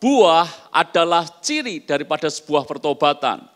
buah adalah ciri daripada sebuah pertobatan.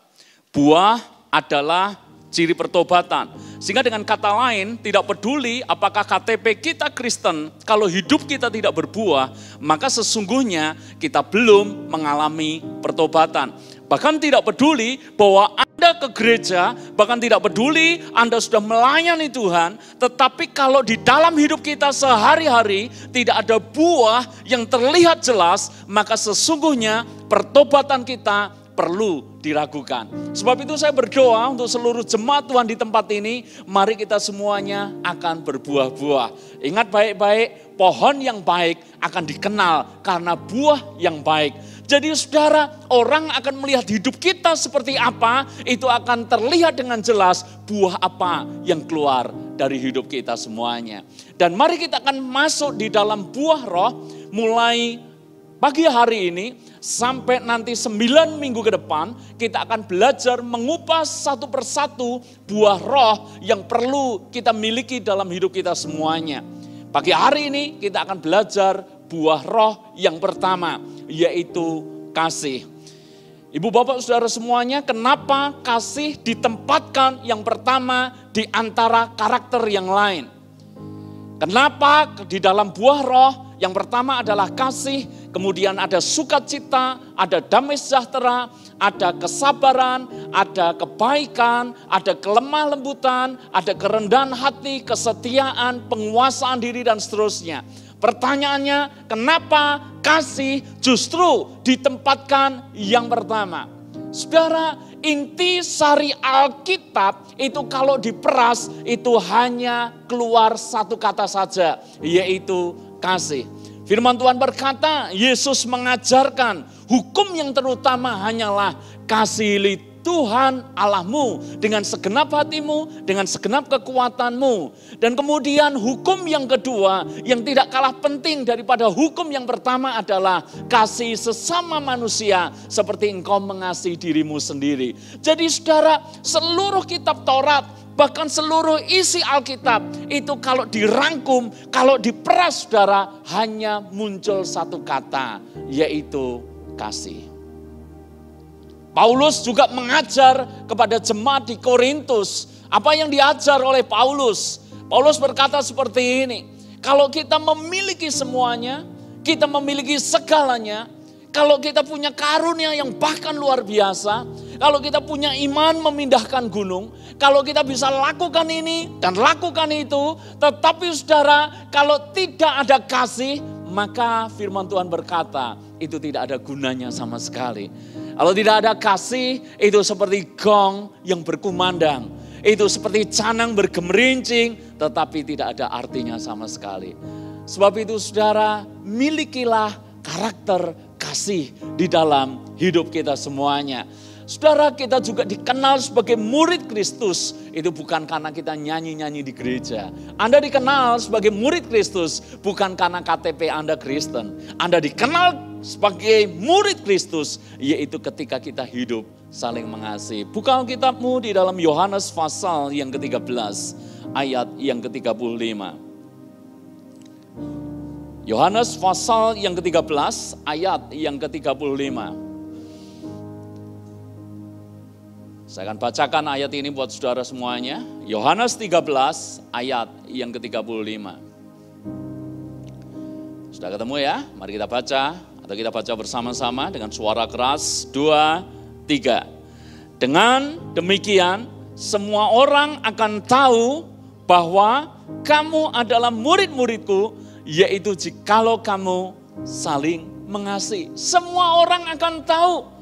Buah adalah ciri pertobatan. Sehingga dengan kata lain, tidak peduli apakah KTP kita Kristen, kalau hidup kita tidak berbuah, maka sesungguhnya kita belum mengalami pertobatan. Bahkan tidak peduli bahwa Anda ke gereja, bahkan tidak peduli Anda sudah melayani Tuhan, tetapi kalau di dalam hidup kita sehari-hari tidak ada buah yang terlihat jelas, maka sesungguhnya pertobatan kita perlu diragukan. Sebab itu saya berdoa untuk seluruh jemaat Tuhan di tempat ini, mari kita semuanya akan berbuah-buah. Ingat baik-baik, pohon yang baik akan dikenal karena buah yang baik. Jadi saudara, orang akan melihat hidup kita seperti apa, itu akan terlihat dengan jelas buah apa yang keluar dari hidup kita semuanya. Dan mari kita akan masuk di dalam buah roh mulai pagi hari ini sampai nanti 9 minggu ke depan, kita akan belajar mengupas satu persatu buah roh yang perlu kita miliki dalam hidup kita semuanya. Pagi hari ini kita akan belajar buah roh yang pertama, yaitu kasih. Ibu bapak saudara semuanya, kenapa kasih ditempatkan yang pertama di antara karakter yang lain? Kenapa di dalam buah roh yang pertama adalah kasih, kemudian ada sukacita, ada damai sejahtera, ada kesabaran, ada kebaikan, ada kelemah lembutan, ada kerendahan hati, kesetiaan, penguasaan diri dan seterusnya. Pertanyaannya, kenapa kasih justru ditempatkan yang pertama? Saudara, inti sari Alkitab itu kalau diperas itu hanya keluar satu kata saja, yaitu kasih. Firman Tuhan berkata, Yesus mengajarkan hukum yang terutama hanyalah kasihi Tuhan Allahmu dengan segenap hatimu, dengan segenap kekuatanmu. Dan kemudian hukum yang kedua yang tidak kalah penting daripada hukum yang pertama adalah kasih sesama manusia seperti engkau mengasihi dirimu sendiri. Jadi saudara, seluruh kitab Taurat, bahkan seluruh isi Alkitab itu kalau dirangkum, kalau diperas saudara, hanya muncul satu kata, yaitu kasih. Paulus juga mengajar kepada jemaat di Korintus. Apa yang diajar oleh Paulus? Paulus berkata seperti ini, kalau kita memiliki semuanya, kita memiliki segalanya, kalau kita punya karunia yang bahkan luar biasa, kalau kita punya iman memindahkan gunung, kalau kita bisa lakukan ini dan lakukan itu, tetapi saudara, kalau tidak ada kasih, maka firman Tuhan berkata, itu tidak ada gunanya sama sekali. Kalau tidak ada kasih, itu seperti gong yang berkumandang. Itu seperti canang bergemerincing, tetapi tidak ada artinya sama sekali. Sebab itu saudara, milikilah karakter kasih di dalam hidup kita semuanya. Saudara, kita juga dikenal sebagai murid Kristus. Itu bukan karena kita nyanyi-nyanyi di gereja. Anda dikenal sebagai murid Kristus bukan karena KTP Anda Kristen. Anda dikenal sebagai murid Kristus, yaitu ketika kita hidup saling mengasihi. Buka Alkitabmu di dalam Yohanes pasal yang ke-13, ayat yang ke-35. Yohanes pasal yang ke-13, ayat yang ke-35. Saya akan bacakan ayat ini buat saudara semuanya. Yohanes 13 ayat yang ke-35. Sudah ketemu ya? Mari kita baca. Atau kita baca bersama-sama dengan suara keras. 2, 3. Dengan demikian semua orang akan tahu bahwa kamu adalah murid-muridku, yaitu jikalau kamu saling mengasihi. Semua orang akan tahu.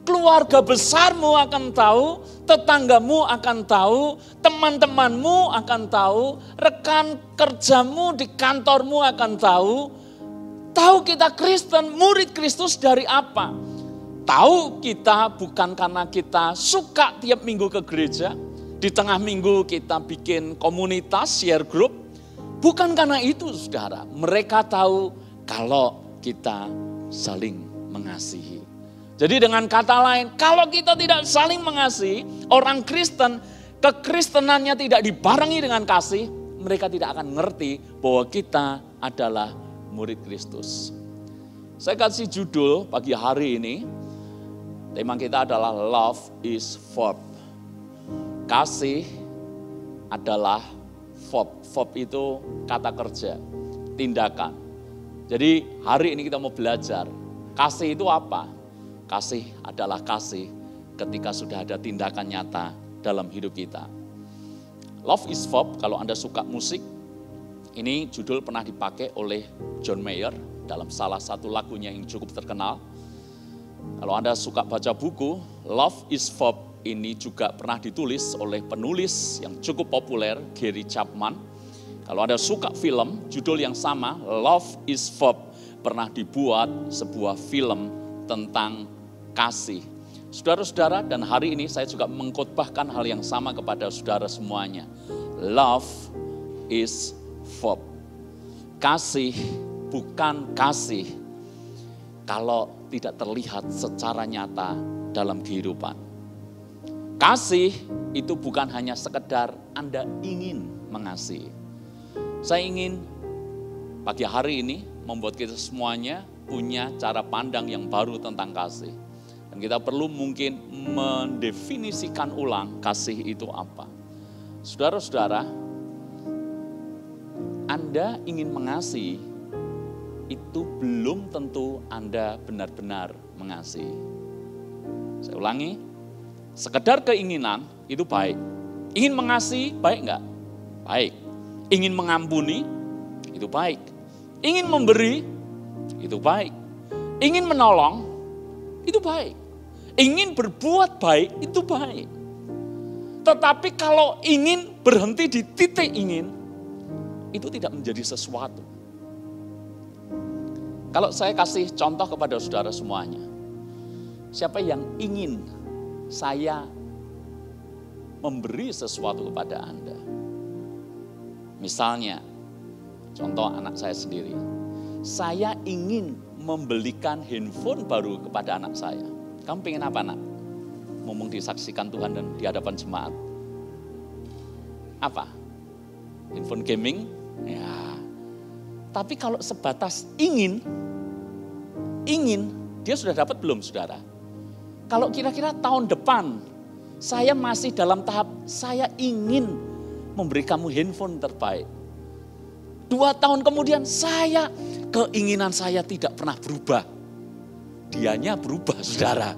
Keluarga besarmu akan tahu, tetanggamu akan tahu, teman-temanmu akan tahu, rekan kerjamu di kantormu akan tahu. Tahu kita Kristen, murid Kristus dari apa? Tahu kita bukan karena kita suka tiap minggu ke gereja, di tengah minggu kita bikin komunitas, share group. Bukan karena itu saudara, mereka tahu kalau kita saling mengasihi. Jadi dengan kata lain, kalau kita tidak saling mengasihi, orang Kristen, kekristenannya tidak dibarengi dengan kasih, mereka tidak akan ngerti bahwa kita adalah murid Kristus. Saya kasih judul pagi hari ini, tema kita adalah Love is Verb. Kasih adalah verb. Verb itu kata kerja, tindakan. Jadi hari ini kita mau belajar, kasih itu apa? Kasih adalah kasih ketika sudah ada tindakan nyata dalam hidup kita. Love is verb, kalau Anda suka musik, ini judul pernah dipakai oleh John Mayer dalam salah satu lagunya yang cukup terkenal. Kalau Anda suka baca buku, Love is Verb ini juga pernah ditulis oleh penulis yang cukup populer, Gary Chapman. Kalau Anda suka film, judul yang sama, Love is Verb, pernah dibuat sebuah film tentang kasih. Saudara-saudara, dan hari ini saya juga mengkhotbahkan hal yang sama kepada saudara semuanya. Love is verb. Kasih bukan kasih kalau tidak terlihat secara nyata dalam kehidupan. Kasih itu bukan hanya sekedar Anda ingin mengasihi. Saya ingin pagi hari ini membuat kita semuanya punya cara pandang yang baru tentang kasih. Dan kita perlu mungkin mendefinisikan ulang kasih itu apa. Saudara-saudara, Anda ingin mengasihi, itu belum tentu Anda benar-benar mengasihi. Saya ulangi, sekedar keinginan itu baik. Ingin mengasihi, baik enggak? Baik. Ingin mengampuni, itu baik. Ingin memberi, itu baik. Ingin menolong, itu baik. Ingin berbuat baik, itu baik. Tetapi kalau ingin berhenti di titik ingin, itu tidak menjadi sesuatu. Kalau saya kasih contoh kepada saudara semuanya, siapa yang ingin saya memberi sesuatu kepada Anda? Misalnya, contoh anak saya sendiri. Saya ingin membelikan handphone baru kepada anak saya. Kamu pengen apa, nak? Ngomong disaksikan Tuhan dan di hadapan jemaat. Apa? Handphone gaming? Ya. Tapi kalau sebatas ingin, dia sudah dapat belum, saudara? Kalau kira-kira tahun depan, saya masih dalam tahap, saya ingin memberi kamu handphone terbaik. 2 tahun kemudian, keinginan saya tidak pernah berubah. Dianya berubah, saudara.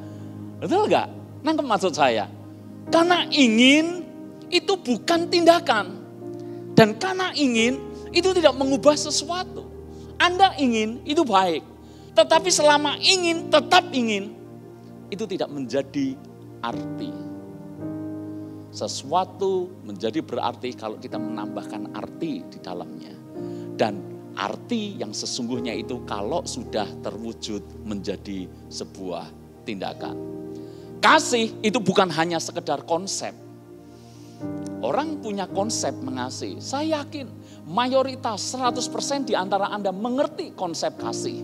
Betul enggak? Nangkep maksud saya? Karena ingin, itu bukan tindakan. Dan karena ingin, itu tidak mengubah sesuatu. Anda ingin, itu baik. Tetapi selama ingin, tetap ingin, itu tidak menjadi arti. Sesuatu menjadi berarti kalau kita menambahkan arti di dalamnya. Dan arti yang sesungguhnya itu kalau sudah terwujud menjadi sebuah tindakan. Kasih itu bukan hanya sekedar konsep. Orang punya konsep mengasihi. Saya yakin mayoritas 100% di antara Anda mengerti konsep kasih.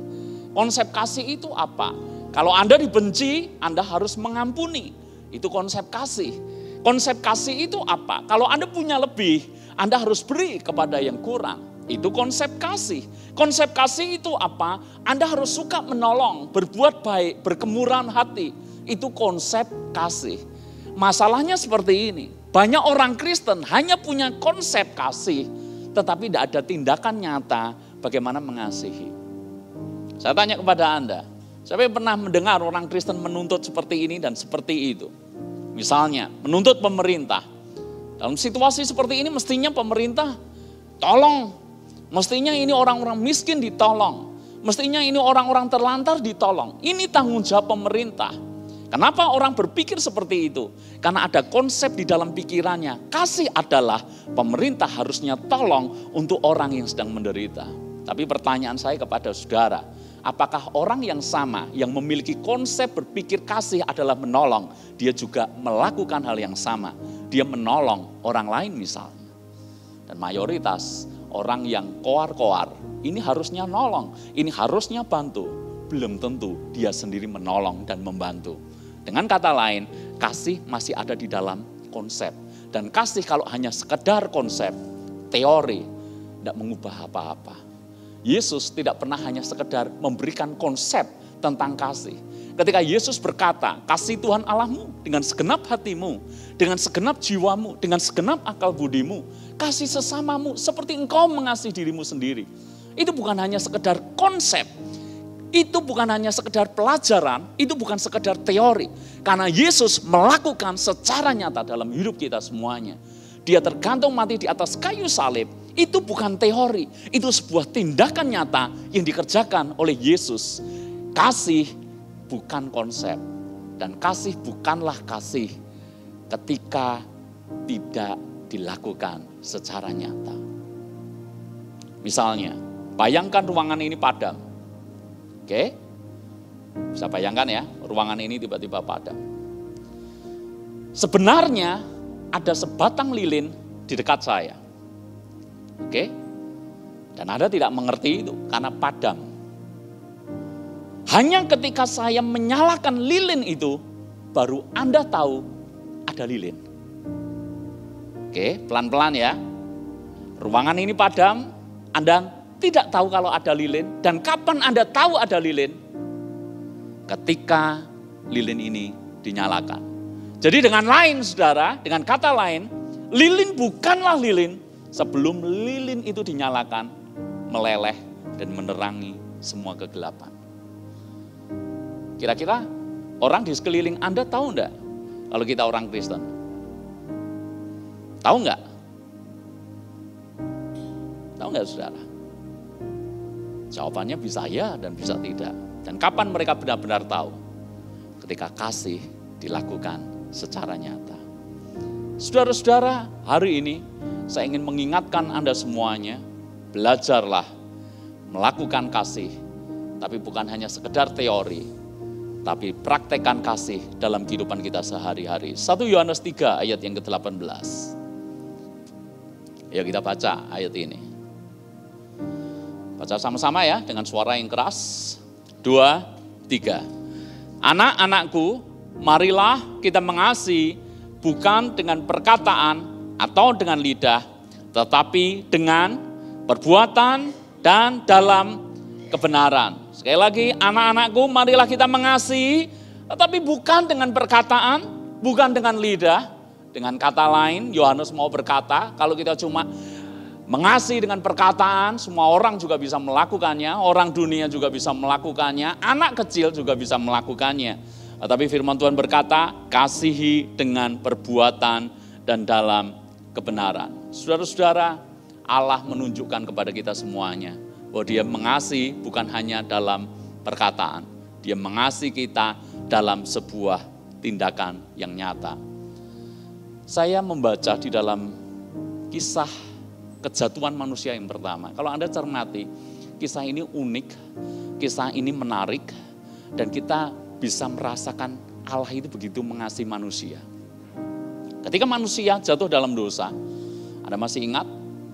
Konsep kasih itu apa? Kalau Anda dibenci, Anda harus mengampuni. Itu konsep kasih. Konsep kasih itu apa? Kalau Anda punya lebih, Anda harus beri kepada yang kurang. Itu konsep kasih. Konsep kasih itu apa? Anda harus suka menolong, berbuat baik, berkemurahan hati. Itu konsep kasih. Masalahnya seperti ini. Banyak orang Kristen hanya punya konsep kasih, tetapi tidak ada tindakan nyata bagaimana mengasihi. Saya tanya kepada Anda, siapa yang pernah mendengar orang Kristen menuntut seperti ini dan seperti itu? Misalnya, menuntut pemerintah. Dalam situasi seperti ini mestinya pemerintah tolong. Mestinya ini orang-orang miskin ditolong. Mestinya ini orang-orang terlantar ditolong. Ini tanggung jawab pemerintah. Kenapa orang berpikir seperti itu? Karena ada konsep di dalam pikirannya. Kasih adalah pemerintah harusnya tolong untuk orang yang sedang menderita. Tapi pertanyaan saya kepada saudara, apakah orang yang sama yang memiliki konsep berpikir kasih adalah menolong, dia juga melakukan hal yang sama. Dia menolong orang lain misalnya. Dan mayoritas orang yang koar-koar, ini harusnya nolong, ini harusnya bantu. Belum tentu dia sendiri menolong dan membantu. Dengan kata lain, kasih masih ada di dalam konsep. Dan kasih kalau hanya sekedar konsep, teori, tidak mengubah apa-apa. Yesus tidak pernah hanya sekedar memberikan konsep tentang kasih. Ketika Yesus berkata, kasih Tuhan Allahmu dengan segenap hatimu, dengan segenap jiwamu, dengan segenap akal budimu, kasih sesamamu seperti engkau mengasihi dirimu sendiri. Itu bukan hanya sekedar konsep, itu bukan hanya sekedar pelajaran, itu bukan sekedar teori. Karena Yesus melakukan secara nyata dalam hidup kita semuanya. Dia tergantung mati di atas kayu salib, itu bukan teori, itu sebuah tindakan nyata yang dikerjakan oleh Yesus. Kasih bukan konsep, dan kasih bukanlah kasih ketika tidak dilakukan secara nyata. Misalnya, bayangkan ruangan ini padam. Oke? Bisa bayangkan ya, ruangan ini tiba-tiba padam. Sebenarnya ada sebatang lilin di dekat saya. Oke? Dan Anda tidak mengerti itu karena padam. Hanya ketika saya menyalakan lilin itu, baru Anda tahu ada lilin. Oke, pelan-pelan ya. Ruangan ini padam, Anda tidak tahu kalau ada lilin. Dan kapan Anda tahu ada lilin? Ketika lilin ini dinyalakan. Jadi dengan lain saudara, dengan kata lain, lilin bukanlah lilin sebelum lilin itu dinyalakan, meleleh dan menerangi semua kegelapan. Kira-kira orang di sekeliling Anda tahu enggak kalau kita orang Kristen? Tahu enggak? Tahu enggak saudara? Jawabannya bisa ya dan bisa tidak. Dan kapan mereka benar-benar tahu? Ketika kasih dilakukan secara nyata. Saudara-saudara, hari ini saya ingin mengingatkan Anda semuanya, belajarlah melakukan kasih, tapi bukan hanya sekedar teori, tapi praktekkan kasih dalam kehidupan kita sehari-hari. 1 Yohanes 3 ayat yang ke-18. Ayo kita baca ayat ini. Baca sama-sama ya dengan suara yang keras. 2, 3. Anak-anakku, marilah kita mengasihi bukan dengan perkataan atau dengan lidah, tetapi dengan perbuatan dan dalam kebenaran. Sekali lagi, anak-anakku, marilah kita mengasihi, tetapi bukan dengan perkataan, bukan dengan lidah. Dengan kata lain, Yohanes mau berkata, kalau kita cuma mengasihi dengan perkataan, semua orang juga bisa melakukannya, orang dunia juga bisa melakukannya, anak kecil juga bisa melakukannya. Tetapi firman Tuhan berkata, kasihi dengan perbuatan dan dalam kebenaran. Saudara-saudara, Allah menunjukkan kepada kita semuanya bahwa Dia mengasihi bukan hanya dalam perkataan, Dia mengasihi kita dalam sebuah tindakan yang nyata. Saya membaca di dalam kisah kejatuhan manusia yang pertama. Kalau Anda cermati, kisah ini unik, kisah ini menarik, dan kita bisa merasakan Allah itu begitu mengasihi manusia. Ketika manusia jatuh dalam dosa, Anda masih ingat?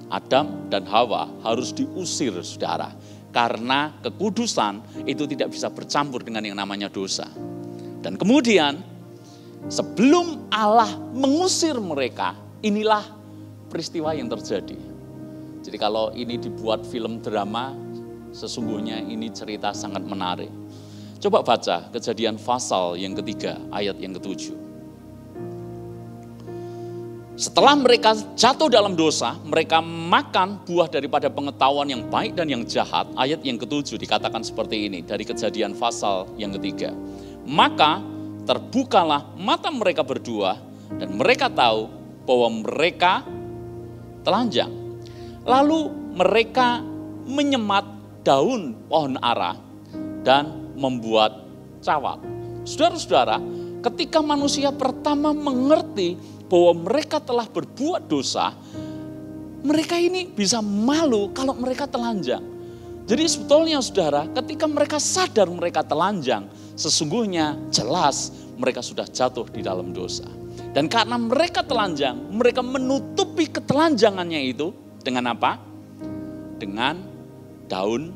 Adam dan Hawa harus diusir saudara. Karena kekudusan itu tidak bisa bercampur dengan yang namanya dosa. Dan kemudian sebelum Allah mengusir mereka, inilah peristiwa yang terjadi. Jadi kalau ini dibuat film drama, sesungguhnya ini cerita sangat menarik. Coba baca Kejadian pasal yang ketiga ayat yang ke-7. Setelah mereka jatuh dalam dosa, mereka makan buah daripada pengetahuan yang baik dan yang jahat. Ayat yang ke-7 dikatakan seperti ini, dari Kejadian pasal yang ketiga. Maka terbukalah mata mereka berdua, dan mereka tahu bahwa mereka telanjang. Lalu mereka menyemat daun pohon ara dan membuat cawat. Saudara-saudara, ketika manusia pertama mengerti bahwa mereka telah berbuat dosa, mereka ini bisa malu kalau mereka telanjang. Jadi sebetulnya saudara, ketika mereka sadar mereka telanjang, sesungguhnya jelas mereka sudah jatuh di dalam dosa. Dan karena mereka telanjang, mereka menutupi ketelanjangannya itu dengan apa? Dengan daun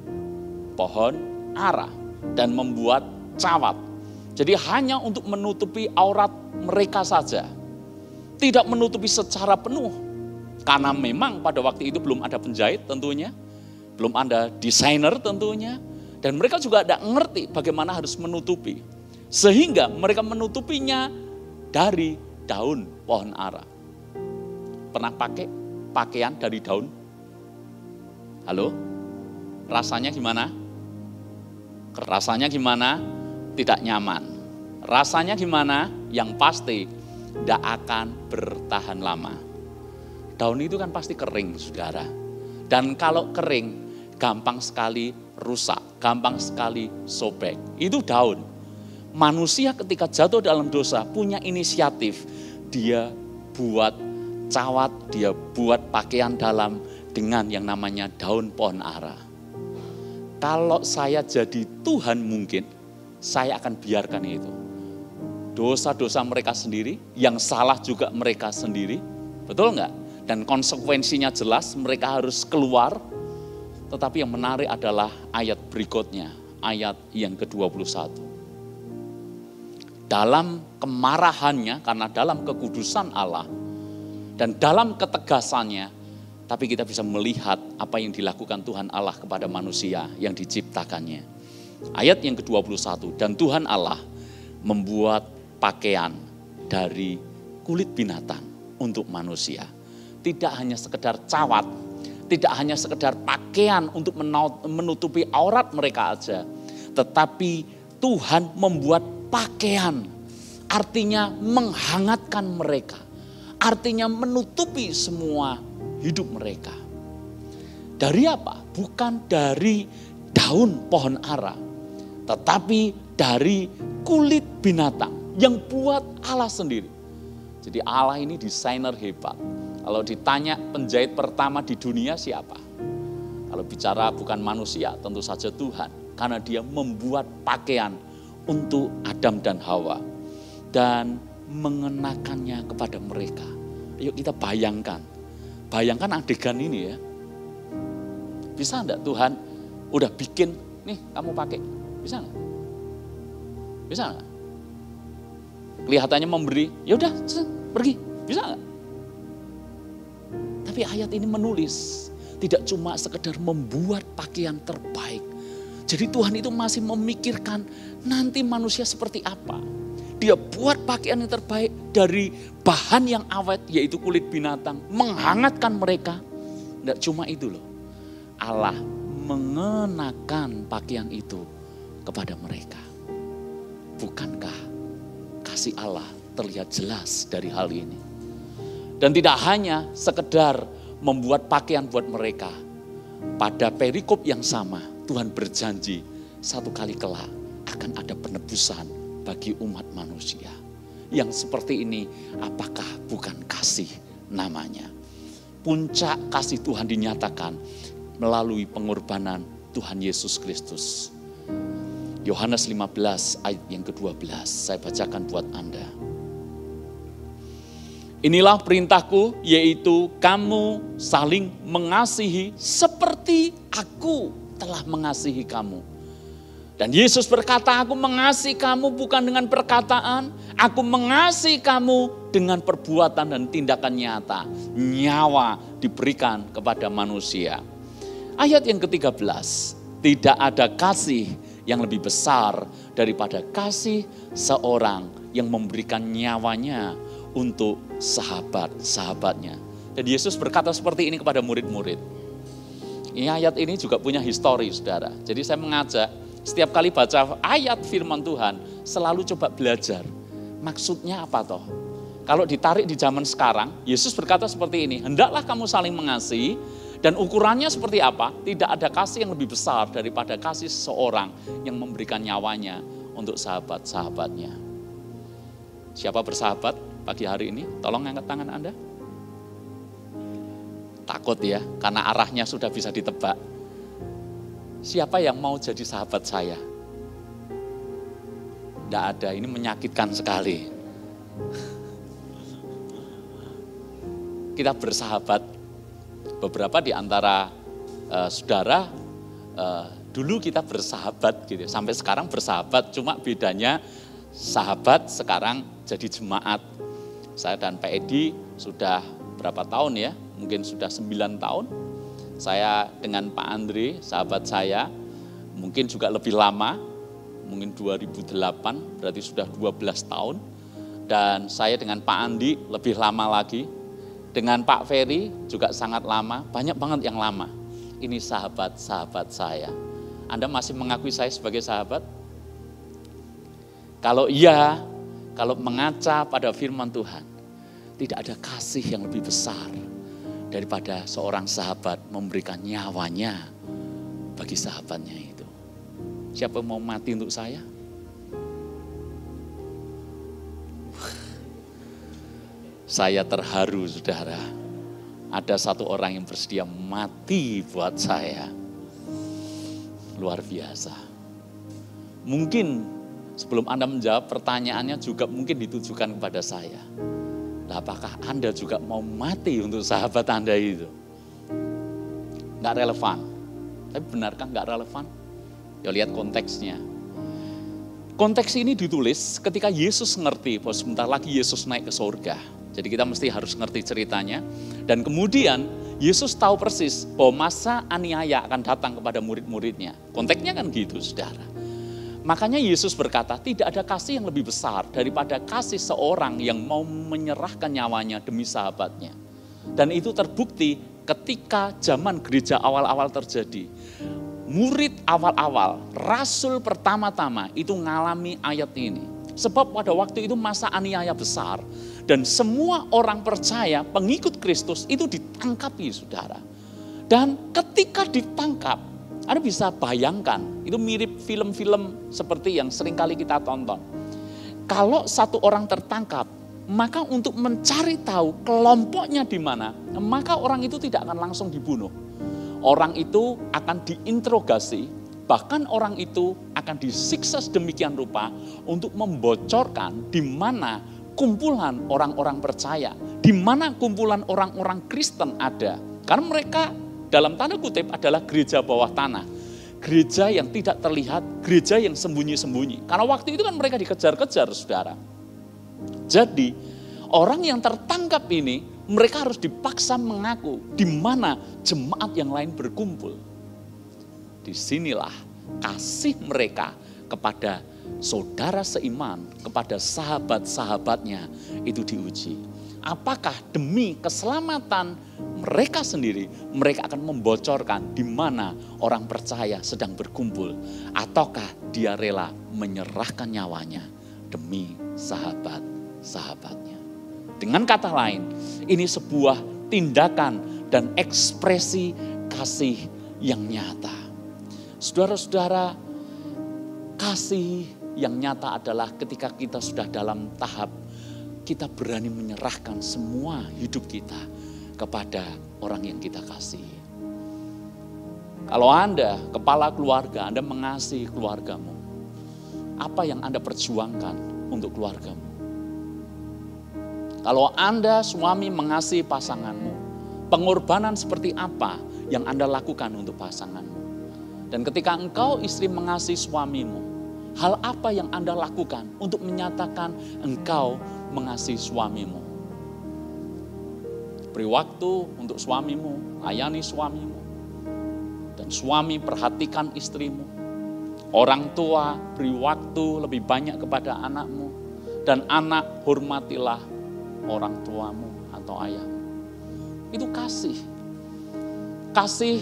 pohon ara dan membuat cawat. Jadi hanya untuk menutupi aurat mereka saja. Tidak menutupi secara penuh. Karena memang pada waktu itu belum ada penjahit tentunya. belum ada desainer tentunya, dan mereka juga tidak ngerti bagaimana harus menutupi. Sehingga mereka menutupinya dari daun pohon ara. Pernah pakai pakaian dari daun? Halo? Rasanya gimana? Rasanya gimana? Tidak nyaman. Rasanya gimana? Yang pasti tidak akan bertahan lama. Daun itu kan pasti kering, saudara. Dan kalau kering, gampang sekali rusak, gampang sekali sobek. Itu daun. Manusia ketika jatuh dalam dosa punya inisiatif. Dia buat cawat, dia buat pakaian dalam dengan yang namanya daun pohon ara. Kalau saya jadi Tuhan mungkin, saya akan biarkan itu. Dosa-dosa mereka sendiri, yang salah juga mereka sendiri. Betul enggak? Dan konsekuensinya jelas, mereka harus keluar. Tetapi yang menarik adalah ayat berikutnya, ayat yang ke-21. Dalam kemarahannya, karena dalam kekudusan Allah, dan dalam ketegasannya, tapi kita bisa melihat apa yang dilakukan Tuhan Allah kepada manusia yang diciptakannya. Ayat yang ke-21, dan Tuhan Allah membuat pakaian dari kulit binatang untuk manusia. Tidak hanya sekedar cawat, tidak hanya sekedar pakaian untuk menutupi aurat mereka aja. Tetapi Tuhan membuat pakaian, artinya menghangatkan mereka. Artinya menutupi semua hidup mereka. Dari apa? Bukan dari daun pohon ara, tetapi dari kulit binatang yang buat Allah sendiri. Jadi Allah ini desainer hebat. Kalau ditanya penjahit pertama di dunia siapa? Kalau bicara bukan manusia, tentu saja Tuhan. Karena dia membuat pakaian untuk Adam dan Hawa. Dan mengenakannya kepada mereka. Yuk kita bayangkan. Bayangkan adegan ini ya. Bisa enggak Tuhan udah bikin, nih kamu pakai. Bisa enggak? Bisa enggak? Kelihatannya memberi, ya udah pergi. Bisa enggak? Tapi ayat ini menulis, tidak cuma sekedar membuat pakaian terbaik. Jadi Tuhan itu masih memikirkan nanti manusia seperti apa. Dia buat pakaian yang terbaik dari bahan yang awet, yaitu kulit binatang. Menghangatkan mereka. Tidak cuma itu loh. Allah mengenakan pakaian itu kepada mereka. Bukankah kasih Allah terlihat jelas dari hal ini? Dan tidak hanya sekedar membuat pakaian buat mereka. Pada perikop yang sama, Tuhan berjanji satu kali kelak akan ada penebusan bagi umat manusia. Yang seperti ini, apakah bukan kasih namanya? Puncak kasih Tuhan dinyatakan melalui pengorbanan Tuhan Yesus Kristus. Yohanes 15 ayat yang ke-12, saya bacakan buat Anda. Inilah perintahku, yaitu kamu saling mengasihi seperti aku telah mengasihi kamu. Dan Yesus berkata, aku mengasihi kamu bukan dengan perkataan, aku mengasihi kamu dengan perbuatan dan tindakan nyata. Nyawa diberikan kepada manusia. Ayat yang ke-13, tidak ada kasih yang lebih besar daripada kasih seorang yang memberikan nyawanya untuk sahabat-sahabatnya. Dan Yesus berkata seperti ini kepada murid-murid. Ini ayat ini juga punya histori, saudara. Jadi saya mengajak setiap kali baca ayat firman Tuhan, selalu coba belajar. Maksudnya apa toh? Kalau ditarik di zaman sekarang, Yesus berkata seperti ini, hendaklah kamu saling mengasihi, dan ukurannya seperti apa? Tidak ada kasih yang lebih besar daripada kasih seseorang yang memberikan nyawanya untuk sahabat-sahabatnya. Siapa bersahabat pagi hari ini? Tolong angkat tangan Anda. Takut ya, karena arahnya sudah bisa ditebak. Siapa yang mau jadi sahabat saya? Tidak ada, ini menyakitkan sekali. Kita bersahabat. Beberapa di antara saudara, dulu kita bersahabat gitu. Sampai sekarang bersahabat, cuma bedanya sahabat sekarang jadi jemaat. Saya dan Pak Edi sudah berapa tahun ya? Mungkin sudah 9 tahun. Saya dengan Pak Andre, sahabat saya, mungkin juga lebih lama, mungkin 2008, berarti sudah 12 tahun. Dan saya dengan Pak Andi lebih lama lagi. Dengan Pak Ferry juga sangat lama, banyak banget yang lama. Ini sahabat-sahabat saya. Anda masih mengakui saya sebagai sahabat? Kalau iya, kalau mengaca pada firman Tuhan, tidak ada kasih yang lebih besar daripada seorang sahabat memberikan nyawanya bagi sahabatnya itu. Siapa yang mau mati untuk saya? Saya terharu, saudara. Ada satu orang yang bersedia mati buat saya. Luar biasa. Mungkin sebelum Anda menjawab pertanyaannya juga mungkin ditujukan kepada saya. Nah, apakah Anda juga mau mati untuk sahabat Anda itu? Nggak relevan. Tapi benarkah nggak relevan? Ya lihat konteksnya. Konteks ini ditulis ketika Yesus ngerti bahwa sebentar lagi Yesus naik ke surga. Jadi kita mesti harus ngerti ceritanya. Dan kemudian Yesus tahu persis bahwa masa aniaya akan datang kepada murid-muridnya. Konteksnya kan gitu, saudara. Makanya Yesus berkata, tidak ada kasih yang lebih besar daripada kasih seorang yang mau menyerahkan nyawanya demi sahabatnya. Dan itu terbukti ketika zaman gereja awal-awal terjadi. Murid awal-awal, rasul pertama-tama itu ngalami ayat ini. Sebab pada waktu itu masa aniaya besar dan semua orang percaya pengikut Kristus itu ditangkapi, saudara. Dan ketika ditangkap, Anda bisa bayangkan, itu mirip film-film seperti yang seringkali kita tonton. Kalau satu orang tertangkap, maka untuk mencari tahu kelompoknya di mana, maka orang itu tidak akan langsung dibunuh. Orang itu akan diinterogasi, bahkan orang itu akan disiksa sedemikian rupa untuk membocorkan di mana kumpulan orang-orang percaya, di mana kumpulan orang-orang Kristen ada. Karena mereka dalam tanda kutip adalah gereja bawah tanah. Gereja yang tidak terlihat, gereja yang sembunyi-sembunyi. Karena waktu itu kan mereka dikejar-kejar, saudara. Jadi orang yang tertangkap ini, mereka harus dipaksa mengaku di mana jemaat yang lain berkumpul. Disinilah kasih mereka kepada saudara seiman, kepada sahabat-sahabatnya itu diuji. Apakah demi keselamatan mereka sendiri, mereka akan membocorkan di mana orang percaya sedang berkumpul, ataukah dia rela menyerahkan nyawanya demi sahabat-sahabatnya. Dengan kata lain, ini sebuah tindakan dan ekspresi kasih yang nyata. Saudara-saudara, kasih yang nyata adalah ketika kita sudah dalam tahap kita berani menyerahkan semua hidup kita kepada orang yang kita kasihi. Kalau Anda, kepala keluarga, Anda mengasihi keluargamu, apa yang Anda perjuangkan untuk keluargamu? Kalau Anda suami mengasihi pasanganmu, pengorbanan seperti apa yang Anda lakukan untuk pasanganmu? Dan ketika engkau istri mengasihi suamimu, hal apa yang Anda lakukan untuk menyatakan engkau mengasihi suamimu? Beri waktu untuk suamimu, layani suamimu. Dan suami perhatikan istrimu. Orang tua beri waktu lebih banyak kepada anakmu. Dan anak hormatilah orang tuamu atau ayahmu. Itu kasih. Kasih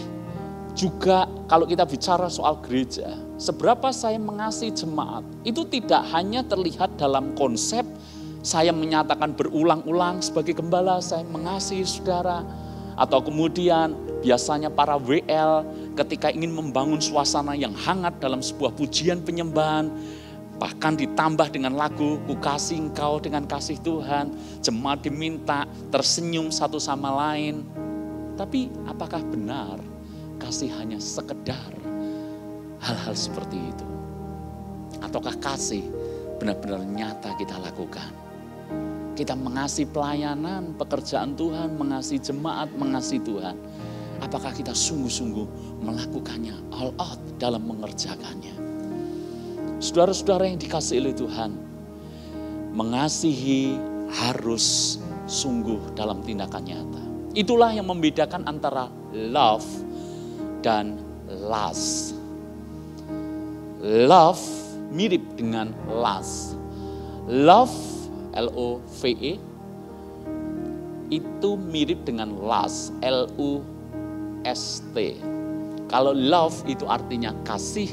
juga kalau kita bicara soal gereja, seberapa saya mengasihi jemaat, itu tidak hanya terlihat dalam konsep saya menyatakan berulang-ulang sebagai gembala, saya mengasihi saudara. Atau kemudian biasanya para WL ketika ingin membangun suasana yang hangat dalam sebuah pujian penyembahan, bahkan ditambah dengan lagu, ku kasih engkau dengan kasih Tuhan, jemaat diminta tersenyum satu sama lain. Tapi apakah benar kasih hanya sekedar hal-hal seperti itu? Ataukah kasih benar-benar nyata kita lakukan? Kita mengasihi pelayanan, pekerjaan Tuhan, mengasihi jemaat, mengasihi Tuhan. Apakah kita sungguh-sungguh melakukannya all out dalam mengerjakannya? Saudara-saudara yang dikasihi oleh Tuhan, mengasihi harus sungguh dalam tindakan nyata. Itulah yang membedakan antara love dan lust. Love mirip dengan lust. Love, L-O-V-E, itu mirip dengan lust, L-U-S-T. Kalau love itu artinya kasih,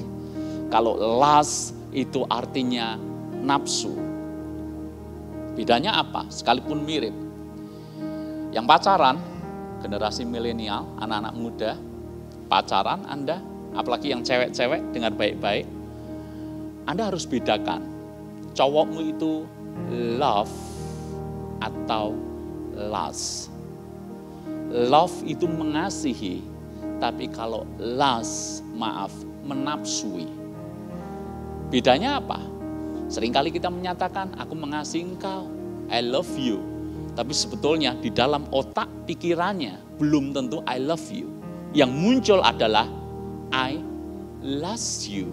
kalau lust itu artinya nafsu. Bedanya apa? Sekalipun mirip. Yang pacaran, generasi milenial, anak-anak muda, pacaran Anda, apalagi yang cewek-cewek dengan baik-baik, Anda harus bedakan, cowokmu itu love atau lust. Love itu mengasihi, tapi kalau lust, menafsui. Bedanya apa? Seringkali kita menyatakan, aku mengasihi engkau, I love you. Tapi sebetulnya di dalam otak pikirannya belum tentu I love you. Yang muncul adalah I lust you.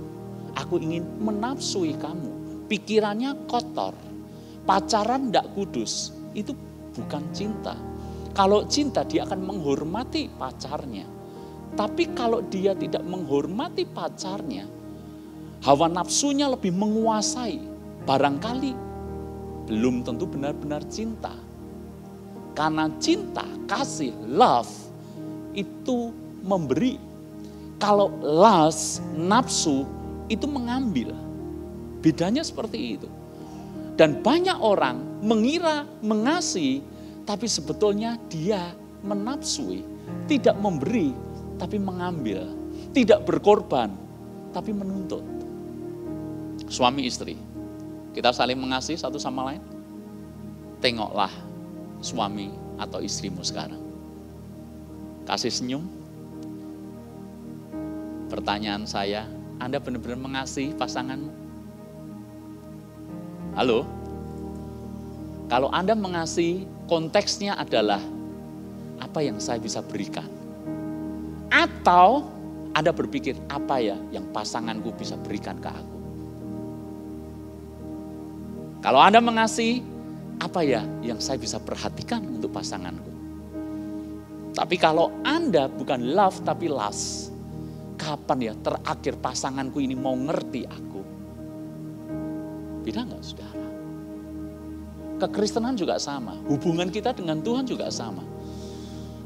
Aku ingin menafsui kamu. Pikirannya kotor. Pacaran tidak kudus. Itu bukan cinta. Kalau cinta dia akan menghormati pacarnya. Tapi kalau dia tidak menghormati pacarnya, hawa nafsunya lebih menguasai. Barangkali belum tentu benar-benar cinta. Karena cinta, kasih, love itu memberi. Kalau lust, nafsu itu mengambil. Bedanya seperti itu. Dan banyak orang mengira mengasihi, tapi sebetulnya dia menafsui. Tidak memberi, tapi mengambil. Tidak berkorban, tapi menuntut. Suami istri, kita saling mengasihi satu sama lain. Tengoklah suami atau istrimu sekarang. Kasih senyum. Pertanyaan saya, Anda benar-benar mengasihi pasanganmu? Halo? Kalau Anda mengasihi, konteksnya adalah apa yang saya bisa berikan. Atau Anda berpikir, apa ya yang pasanganku bisa berikan ke aku? Kalau Anda mengasihi, apa ya yang saya bisa perhatikan untuk pasanganku? Tapi kalau Anda bukan love tapi lust, kapan ya terakhir pasanganku ini mau ngerti aku? Beda enggak, saudara? Kekristenan juga sama, hubungan kita dengan Tuhan juga sama.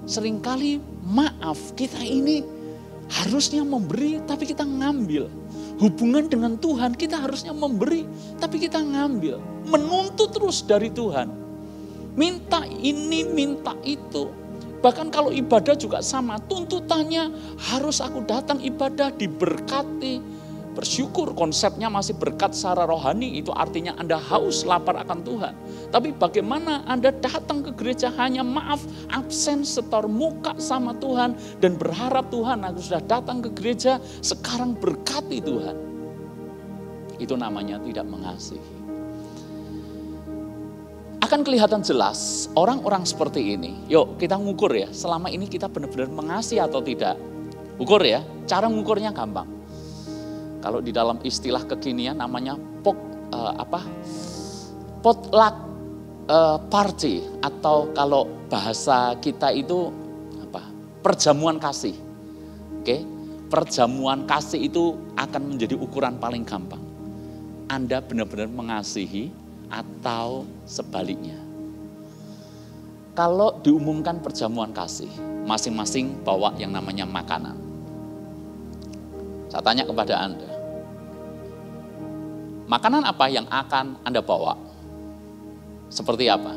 Seringkali kita ini harusnya memberi tapi kita ngambil. Hubungan dengan Tuhan kita harusnya memberi, tapi kita ngambil. Menuntut terus dari Tuhan. Minta ini, minta itu. Bahkan kalau ibadah juga sama. Tuntutannya harus aku datang ibadah, diberkati. Bersyukur konsepnya masih berkat secara rohani. Itu artinya Anda haus, lapar akan Tuhan. Tapi bagaimana Anda datang ke gereja hanya absen, setor muka sama Tuhan. Dan berharap Tuhan, aku sudah datang ke gereja, sekarang berkati Tuhan. Itu namanya tidak mengasihi. Akan kelihatan jelas orang-orang seperti ini. Yuk kita ngukur ya, selama ini kita benar-benar mengasihi atau tidak. Ukur ya, cara ngukurnya gampang. Kalau di dalam istilah kekinian namanya potluck party, atau kalau bahasa kita itu perjamuan kasih. Oke, perjamuan kasih itu akan menjadi ukuran paling gampang. Anda benar-benar mengasihi atau sebaliknya. Kalau diumumkan perjamuan kasih, masing-masing bawa yang namanya makanan. Saya tanya kepada Anda, makanan apa yang akan Anda bawa? Seperti apa?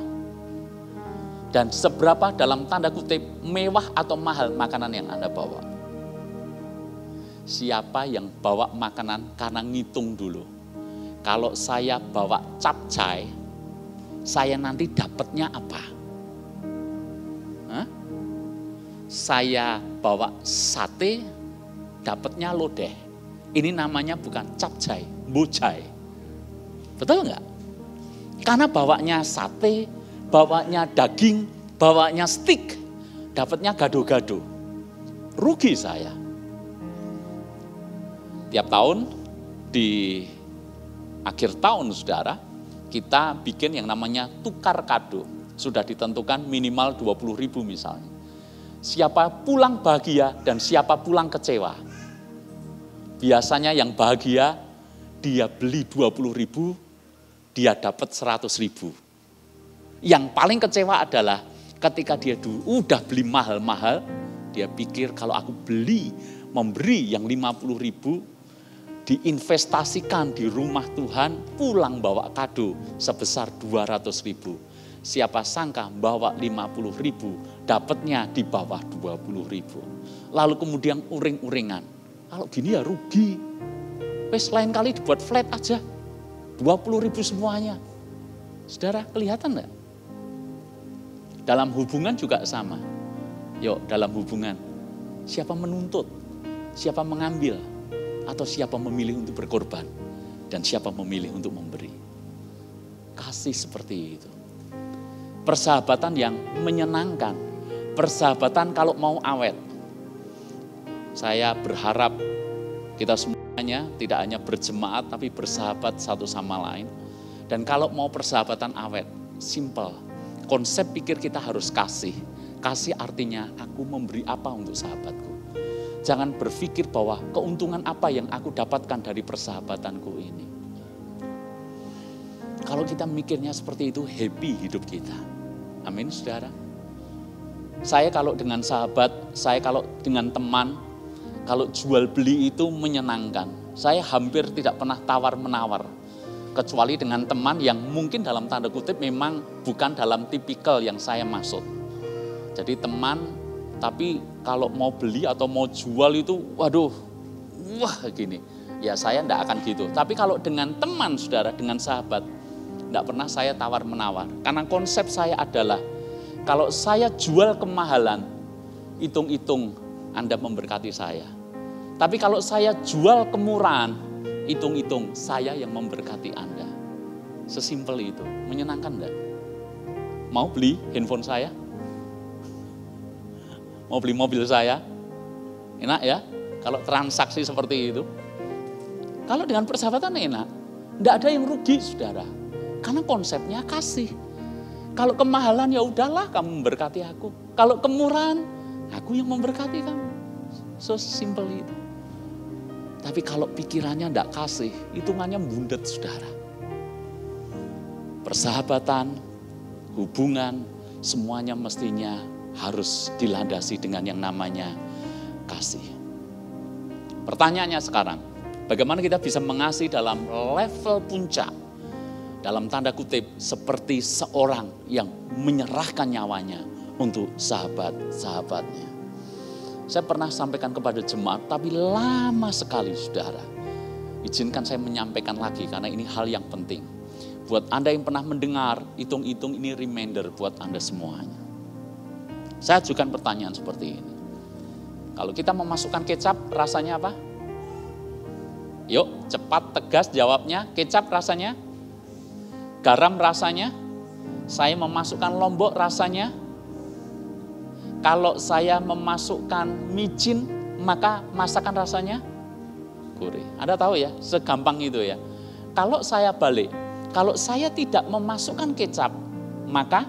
Dan seberapa dalam tanda kutip mewah atau mahal makanan yang Anda bawa? Siapa yang bawa makanan karena ngitung dulu? Kalau saya bawa capcay, saya nanti dapatnya apa? Saya bawa sate, dapatnya lodeh. Ini namanya bukan capcay, bocai. Betul nggak? Karena bawanya sate, bawanya daging, bawanya steak, dapatnya gado-gado. Rugi saya. Tiap tahun di akhir tahun, saudara, kita bikin yang namanya tukar kado. Sudah ditentukan minimal 20.000 misalnya. Siapa pulang bahagia dan siapa pulang kecewa. Biasanya yang bahagia, dia beli 20.000, dia dapat 100.000. Yang paling kecewa adalah ketika dia udah beli mahal-mahal, dia pikir kalau aku memberi yang 50.000, diinvestasikan di rumah Tuhan, pulang bawa kado sebesar 200.000. Siapa sangka bawa 50.000, dapatnya di bawah 20.000. Lalu kemudian uring-uringan, kalau gini ya rugi. Wes lain kali dibuat flat aja, 20.000 semuanya. Saudara, kelihatan enggak? Dalam hubungan juga sama. Yuk, dalam hubungan, siapa menuntut, siapa mengambil, atau siapa memilih untuk berkorban, dan siapa memilih untuk memberi. Kasih seperti itu. Persahabatan yang menyenangkan, persahabatan kalau mau awet. Saya berharap kita semuanya tidak hanya berjemaat, tapi bersahabat satu sama lain. Dan kalau mau persahabatan awet, simple. Konsep pikir kita harus kasih. Kasih artinya aku memberi apa untuk sahabatku. Jangan berpikir bahwa keuntungan apa yang aku dapatkan dari persahabatanku ini. Kalau kita mikirnya seperti itu, happy hidup kita. Amin, saudara. Saya kalau dengan sahabat, saya kalau dengan teman, kalau jual beli itu menyenangkan. Saya hampir tidak pernah tawar-menawar. Kecuali dengan teman yang mungkin dalam tanda kutip memang bukan dalam tipikal yang saya maksud. Jadi teman, tapi kalau mau beli atau mau jual itu, waduh, wah gini. Ya saya enggak akan gitu. Tapi kalau dengan teman, saudara, dengan sahabat, enggak pernah saya tawar-menawar. Karena konsep saya adalah, kalau saya jual kemahalan, hitung-hitung Anda memberkati saya. Tapi kalau saya jual kemurahan, hitung-hitung saya yang memberkati Anda. Sesimpel itu, menyenangkan enggak? Mau beli handphone saya? Mau beli mobil saya? Enak ya, kalau transaksi seperti itu. Kalau dengan persahabatan enak, enggak ada yang rugi, saudara. Karena konsepnya kasih. Kalau kemahalan ya udahlah kamu memberkati aku. Kalau kemurahan, aku yang memberkati kamu. So simple itu. Tapi kalau pikirannya enggak kasih, hitungannya bundet, saudara. Persahabatan, hubungan, semuanya mestinya harus dilandasi dengan yang namanya kasih. Pertanyaannya sekarang, bagaimana kita bisa mengasihi dalam level puncak? Dalam tanda kutip, seperti seorang yang menyerahkan nyawanya untuk sahabat-sahabatnya. Saya pernah sampaikan kepada jemaat, tapi lama sekali, saudara. Izinkan saya menyampaikan lagi, karena ini hal yang penting. Buat Anda yang pernah mendengar, hitung-hitung ini reminder buat Anda semuanya. Saya ajukan pertanyaan seperti ini. Kalau kita memasukkan kecap, rasanya apa? Yuk, cepat, tegas jawabnya. Kecap rasanya? Garam rasanya? Saya memasukkan lombok rasanya? Kalau saya memasukkan micin, maka masakan rasanya? Gurih. Anda tahu ya, segampang itu ya. Kalau saya balik, kalau saya tidak memasukkan kecap, maka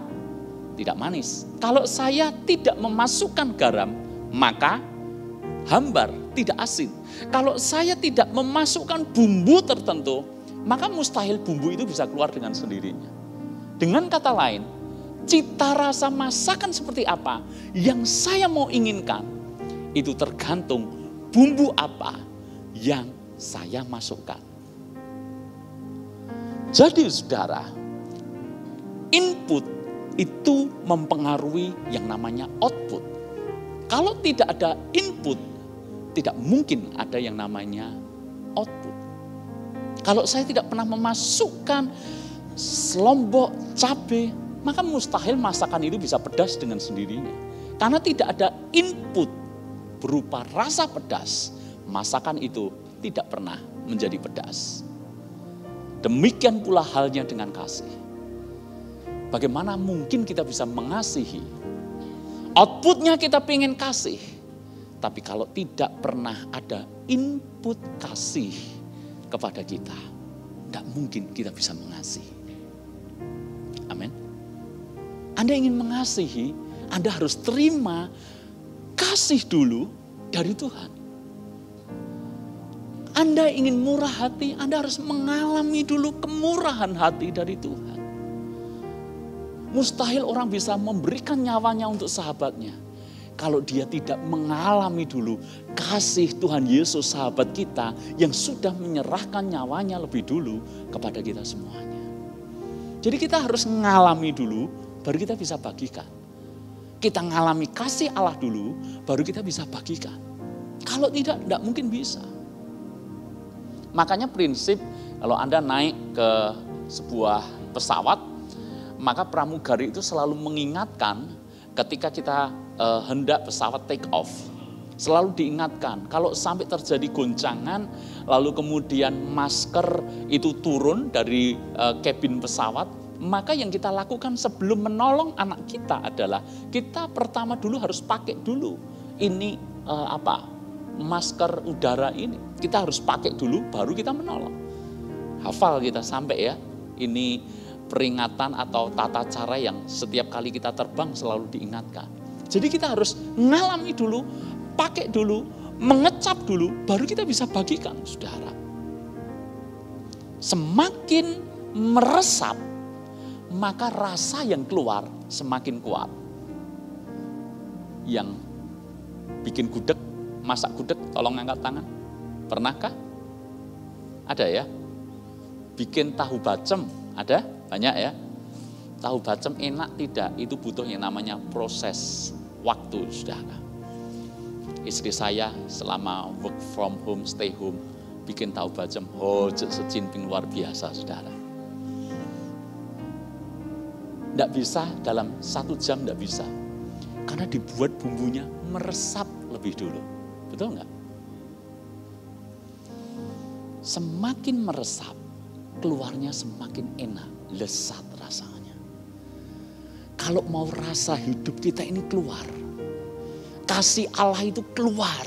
tidak manis. Kalau saya tidak memasukkan garam, maka hambar, tidak asin. Kalau saya tidak memasukkan bumbu tertentu, maka mustahil bumbu itu bisa keluar dengan sendirinya. Dengan kata lain, cita rasa masakan seperti apa yang saya mau inginkan, itu tergantung bumbu apa yang saya masukkan. Jadi saudara, input itu mempengaruhi yang namanya output. Kalau tidak ada input, tidak mungkin ada yang namanya output. Kalau saya tidak pernah memasukkan lombok, cabai, maka mustahil masakan itu bisa pedas dengan sendirinya. Karena tidak ada input berupa rasa pedas, masakan itu tidak pernah menjadi pedas. Demikian pula halnya dengan kasih. Bagaimana mungkin kita bisa mengasihi? Outputnya kita pengen kasih. Tapi kalau tidak pernah ada input kasih kepada kita, tidak mungkin kita bisa mengasihi. Amin. Anda ingin mengasihi, Anda harus terima kasih dulu dari Tuhan. Anda ingin murah hati, Anda harus mengalami dulu kemurahan hati dari Tuhan. Mustahil orang bisa memberikan nyawanya untuk sahabatnya kalau dia tidak mengalami dulu kasih Tuhan Yesus sahabat kita yang sudah menyerahkan nyawanya lebih dulu kepada kita semuanya. Jadi kita harus mengalami dulu, baru kita bisa bagikan. Kita mengalami kasih Allah dulu, baru kita bisa bagikan. Kalau tidak mungkin bisa. Makanya prinsip kalau Anda naik ke sebuah pesawat, maka pramugari itu selalu mengingatkan ketika kita hendak pesawat take off. Selalu diingatkan, kalau sampai terjadi goncangan, lalu kemudian masker itu turun dari kabin pesawat, maka yang kita lakukan sebelum menolong anak kita adalah kita pertama dulu harus pakai dulu ini masker udara ini. Kita harus pakai dulu baru kita menolong. Hafal kita sampai ya, ini peringatan atau tata cara yang setiap kali kita terbang selalu diingatkan. Jadi kita harus ngalami dulu, pakai dulu, mengecap dulu, baru kita bisa bagikan, saudara. Semakin meresap, maka rasa yang keluar semakin kuat. Yang bikin gudeg, masak gudeg, tolong angkat tangan. Pernahkah? Ada ya? Bikin tahu bacem, ada? Banyak ya? Tahu bacem enak tidak? Itu butuh yang namanya proses waktu, saudara. Istri saya selama work from home, stay home, bikin tahu bacem, secimping luar biasa, saudara. Tidak bisa dalam 1 jam, tidak bisa. Karena dibuat bumbunya meresap lebih dulu. Betul nggak? Semakin meresap, keluarnya semakin enak, lezat rasanya. Kalau mau rasa hidup kita ini keluar, kasih Allah itu keluar.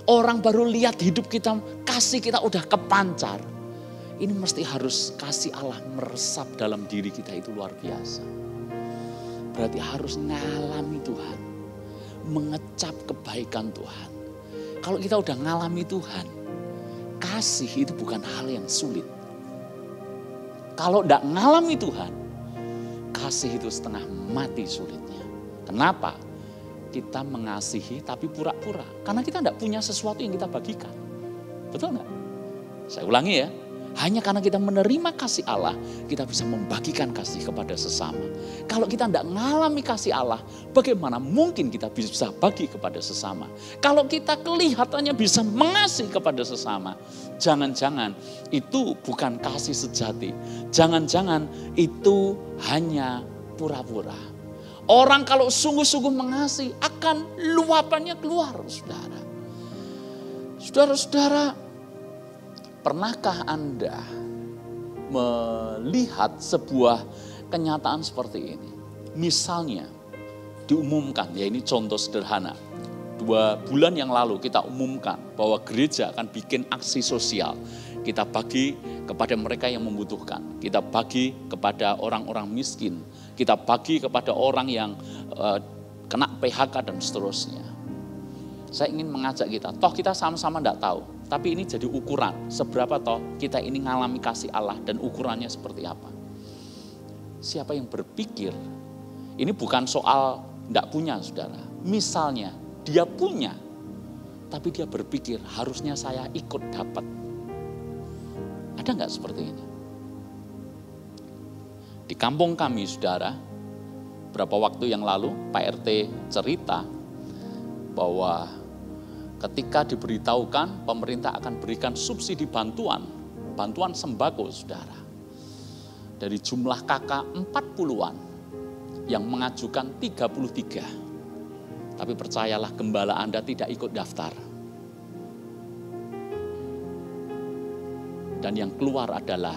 Orang baru lihat hidup kita, kasih kita udah kepancar. Ini mesti harus kasih Allah meresap dalam diri kita, itu luar biasa. Berarti harus ngalami Tuhan, mengecap kebaikan Tuhan. Kalau kita udah ngalami Tuhan, kasih itu bukan hal yang sulit. Kalau tidak ngalami Tuhan, kasih itu setengah mati sulitnya. Kenapa? Kita mengasihi tapi pura-pura. Karena kita tidak punya sesuatu yang kita bagikan. Betul nggak? Saya ulangi ya. Hanya karena kita menerima kasih Allah, kita bisa membagikan kasih kepada sesama. Kalau kita tidak mengalami kasih Allah, bagaimana mungkin kita bisa bagi kepada sesama? Kalau kita kelihatannya bisa mengasihi kepada sesama, jangan-jangan itu bukan kasih sejati. Jangan-jangan itu hanya pura-pura. Orang kalau sungguh-sungguh mengasihi akan luapannya keluar, saudara. Saudara-saudara, pernahkah Anda melihat sebuah kenyataan seperti ini? Misalnya diumumkan, ya ini contoh sederhana. 2 bulan yang lalu kita umumkan bahwa gereja akan bikin aksi sosial. Kita bagi kepada mereka yang membutuhkan. Kita bagi kepada orang-orang miskin. Kita bagi kepada orang yang kena PHK dan seterusnya. Saya ingin mengajak kita, toh kita sama-sama tidak tahu. Tapi ini jadi ukuran, seberapa toh kita ini ngalami kasih Allah dan ukurannya seperti apa. Siapa yang berpikir, ini bukan soal tidak punya, saudara. Misalnya dia punya, tapi dia berpikir harusnya saya ikut dapat. Ada nggak seperti ini? Di kampung kami, saudara, beberapa waktu yang lalu Pak RT cerita bahwa ketika diberitahukan pemerintah akan berikan subsidi bantuan sembako, saudara. Dari jumlah kakak 40-an yang mengajukan 33. Tapi percayalah, gembala Anda tidak ikut daftar. Dan yang keluar adalah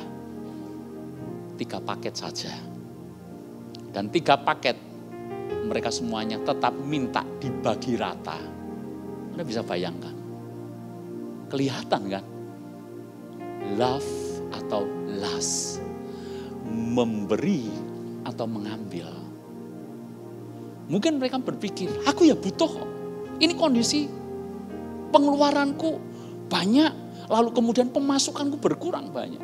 3 paket saja. Dan 3 paket mereka semuanya tetap minta dibagi rata. Anda bisa bayangkan. Kelihatan kan? Love atau lust. Memberi atau mengambil. Mungkin mereka berpikir, aku ya butuh. Ini kondisi pengeluaranku banyak, lalu kemudian pemasukanku berkurang banyak.